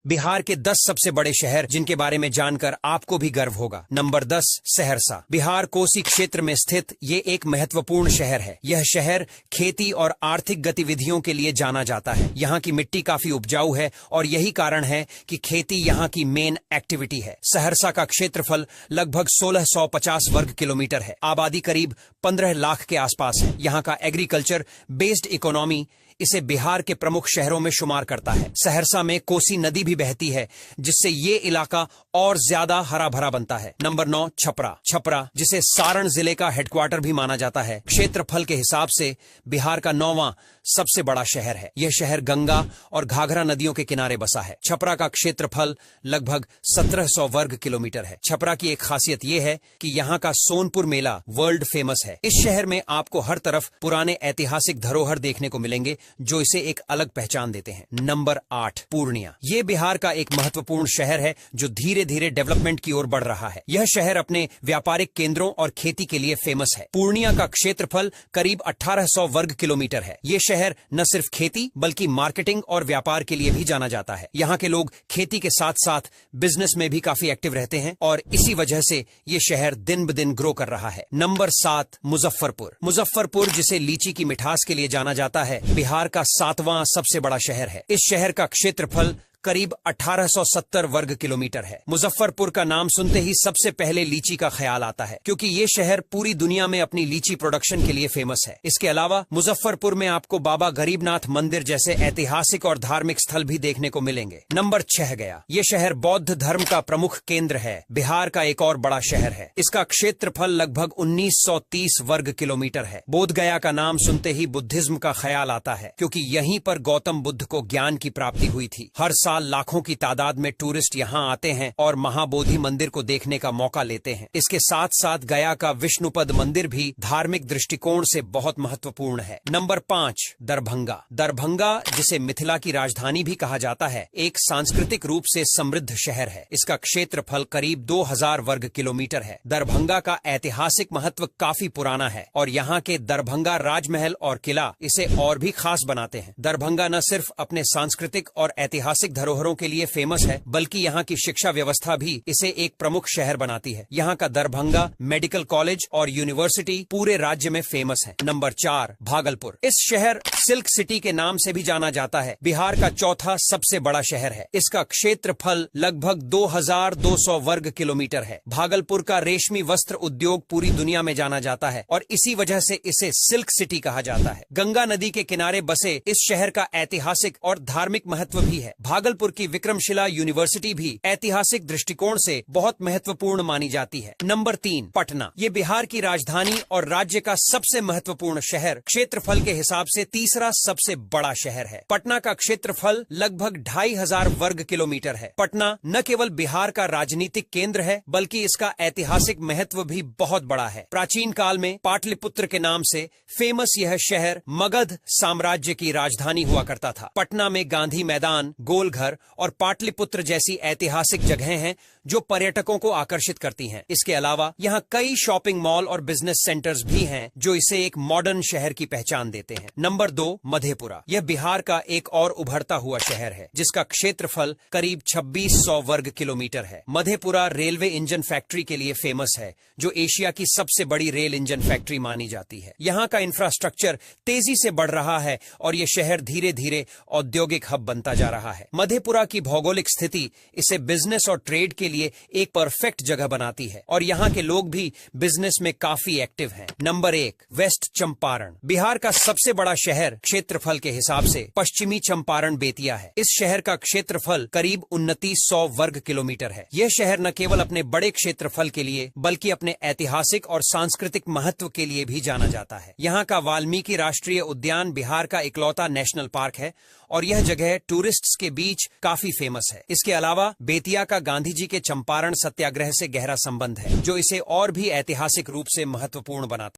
बिहार के 10 सबसे बड़े शहर जिनके बारे में जानकर आपको भी गर्व होगा। नंबर 10, सहरसा। बिहार कोसी क्षेत्र में स्थित ये एक महत्वपूर्ण शहर है। यह शहर खेती और आर्थिक गतिविधियों के लिए जाना जाता है। यहाँ की मिट्टी काफी उपजाऊ है और यही कारण है कि खेती यहाँ की मेन एक्टिविटी है। सहरसा का क्षेत्रफल लगभग 1650 वर्ग किलोमीटर है। आबादी करीब 15 लाख के आसपास है। यहाँ का एग्रीकल्चर बेस्ड इकोनॉमी इसे बिहार के प्रमुख शहरों में शुमार करता है। सहरसा में कोसी नदी भी बहती है, जिससे ये इलाका और ज्यादा हरा भरा बनता है। नंबर 9, छपरा। छपरा, जिसे सारण जिले का हेडक्वार्टर भी माना जाता है, क्षेत्रफल के हिसाब से बिहार का 9वां सबसे बड़ा शहर है। यह शहर गंगा और घाघरा नदियों के किनारे बसा है। छपरा का क्षेत्रफल लगभग 1700 वर्ग किलोमीटर है। छपरा की एक खासियत यह है कि यहाँ का सोनपुर मेला वर्ल्ड फेमस है। इस शहर में आपको हर तरफ पुराने ऐतिहासिक धरोहर देखने को मिलेंगे, जो इसे एक अलग पहचान देते हैं। नंबर 8, पूर्णिया। ये बिहार का एक महत्वपूर्ण शहर है जो धीरे धीरे डेवलपमेंट की ओर बढ़ रहा है। यह शहर अपने व्यापारिक केंद्रों और खेती के लिए फेमस है। पूर्णिया का क्षेत्रफल करीब 1800 वर्ग किलोमीटर है। ये शहर न सिर्फ खेती बल्कि मार्केटिंग और व्यापार के लिए भी जाना जाता है। यहाँ के लोग खेती के साथ साथ बिजनेस में भी काफी एक्टिव रहते हैं और इसी वजह से ये शहर दिन ब दिन ग्रो कर रहा है। नंबर 7, मुजफ्फरपुर। मुजफ्फरपुर, जिसे लीची की मिठास के लिए जाना जाता है, बिहार का 7वां सबसे बड़ा शहर है। इस शहर का क्षेत्रफल करीब 1870 वर्ग किलोमीटर है। मुजफ्फरपुर का नाम सुनते ही सबसे पहले लीची का ख्याल आता है, क्योंकि ये शहर पूरी दुनिया में अपनी लीची प्रोडक्शन के लिए फेमस है। इसके अलावा मुजफ्फरपुर में आपको बाबा गरीबनाथ मंदिर जैसे ऐतिहासिक और धार्मिक स्थल भी देखने को मिलेंगे। नंबर 6, गया। ये शहर बौद्ध धर्म का प्रमुख केंद्र है। बिहार का एक और बड़ा शहर है। इसका क्षेत्रफल लगभग 1930 वर्ग किलोमीटर है। बोध गया का नाम सुनते ही बुद्धिज्म का ख्याल आता है, क्योंकि यहीं पर गौतम बुद्ध को ज्ञान की प्राप्ति हुई थी। हर साल लाखों की तादाद में टूरिस्ट यहाँ आते हैं और महाबोधि मंदिर को देखने का मौका लेते हैं। इसके साथ साथ गया का विष्णुपद मंदिर भी धार्मिक दृष्टिकोण से बहुत महत्वपूर्ण है। नंबर 5, दरभंगा। दरभंगा, जिसे मिथिला की राजधानी भी कहा जाता है, एक सांस्कृतिक रूप से समृद्ध शहर है। इसका क्षेत्रफल करीब 2000 वर्ग किलोमीटर है। दरभंगा का ऐतिहासिक महत्व काफी पुराना है और यहाँ के दरभंगा राजमहल और किला इसे और भी खास बनाते हैं। दरभंगा न सिर्फ अपने सांस्कृतिक और ऐतिहासिक धरोहरों के लिए फेमस है, बल्कि यहाँ की शिक्षा व्यवस्था भी इसे एक प्रमुख शहर बनाती है। यहाँ का दरभंगा मेडिकल कॉलेज और यूनिवर्सिटी पूरे राज्य में फेमस है। नंबर 4, भागलपुर। इस शहर सिल्क सिटी के नाम से भी जाना जाता है। बिहार का 4था सबसे बड़ा शहर है। इसका क्षेत्रफल लगभग 2200 वर्ग किलोमीटर है। भागलपुर का रेशमी वस्त्र उद्योग पूरी दुनिया में जाना जाता है और इसी वजह से इसे सिल्क सिटी कहा जाता है। गंगा नदी के किनारे बसे इस शहर का ऐतिहासिक और धार्मिक महत्व भी है। भागलपुर की विक्रमशिला यूनिवर्सिटी भी ऐतिहासिक दृष्टिकोण से बहुत महत्वपूर्ण मानी जाती है। नंबर 3, पटना। ये बिहार की राजधानी और राज्य का सबसे महत्वपूर्ण शहर, क्षेत्रफल के हिसाब से तीसरा सबसे बड़ा शहर है। पटना का क्षेत्रफल लगभग 2500 वर्ग किलोमीटर है। पटना न केवल बिहार का राजनीतिक केंद्र है, बल्कि इसका ऐतिहासिक महत्व भी बहुत बड़ा है। प्राचीन काल में पाटलिपुत्र के नाम से फेमस यह शहर मगध साम्राज्य की राजधानी हुआ करता था। पटना में गांधी मैदान, गोलघर और पाटलिपुत्र जैसी ऐतिहासिक जगहें हैं जो पर्यटकों को आकर्षित करती हैं। इसके अलावा यहाँ कई शॉपिंग मॉल और बिजनेस सेंटर्स भी हैं जो इसे एक मॉडर्न शहर की पहचान देते हैं। नंबर 2, मधेपुरा। यह बिहार का एक और उभरता हुआ शहर है, जिसका क्षेत्रफल करीब 2600 वर्ग किलोमीटर है। मधेपुरा रेलवे इंजन फैक्ट्री के लिए फेमस है, जो एशिया की सबसे बड़ी रेल इंजन फैक्ट्री मानी जाती है। यहाँ का इंफ्रास्ट्रक्चर तेजी से बढ़ रहा है और यह शहर धीरे धीरे औद्योगिक हब बनता जा रहा है। मधेपुरा की भौगोलिक स्थिति इसे बिजनेस और ट्रेड के लिए एक परफेक्ट जगह बनाती है और यहाँ के लोग भी बिजनेस में काफी एक्टिव हैं। Number 1, waste Champaran. बिहार का सबसे बड़ा शहर क्षेत्रफल के हिसाब से पश्चिमी चंपारण बेतिया है। इस शहर का क्षेत्रफल करीब 2900 वर्ग किलोमीटर है। यह शहर न केवल अपने बड़े क्षेत्रफल के लिए बल्कि अपने ऐतिहासिक और सांस्कृतिक महत्व के लिए भी जाना जाता है। यहाँ का वाल्मीकि राष्ट्रीय उद्यान बिहार का इकलौता नेशनल पार्क है और यह जगह टूरिस्ट्स के बीच काफी फेमस है। इसके अलावा बेतिया का गांधी जी के चंपारण सत्याग्रह से गहरा संबंध है, जो इसे और भी ऐतिहासिक रूप से महत्वपूर्ण बनाता है।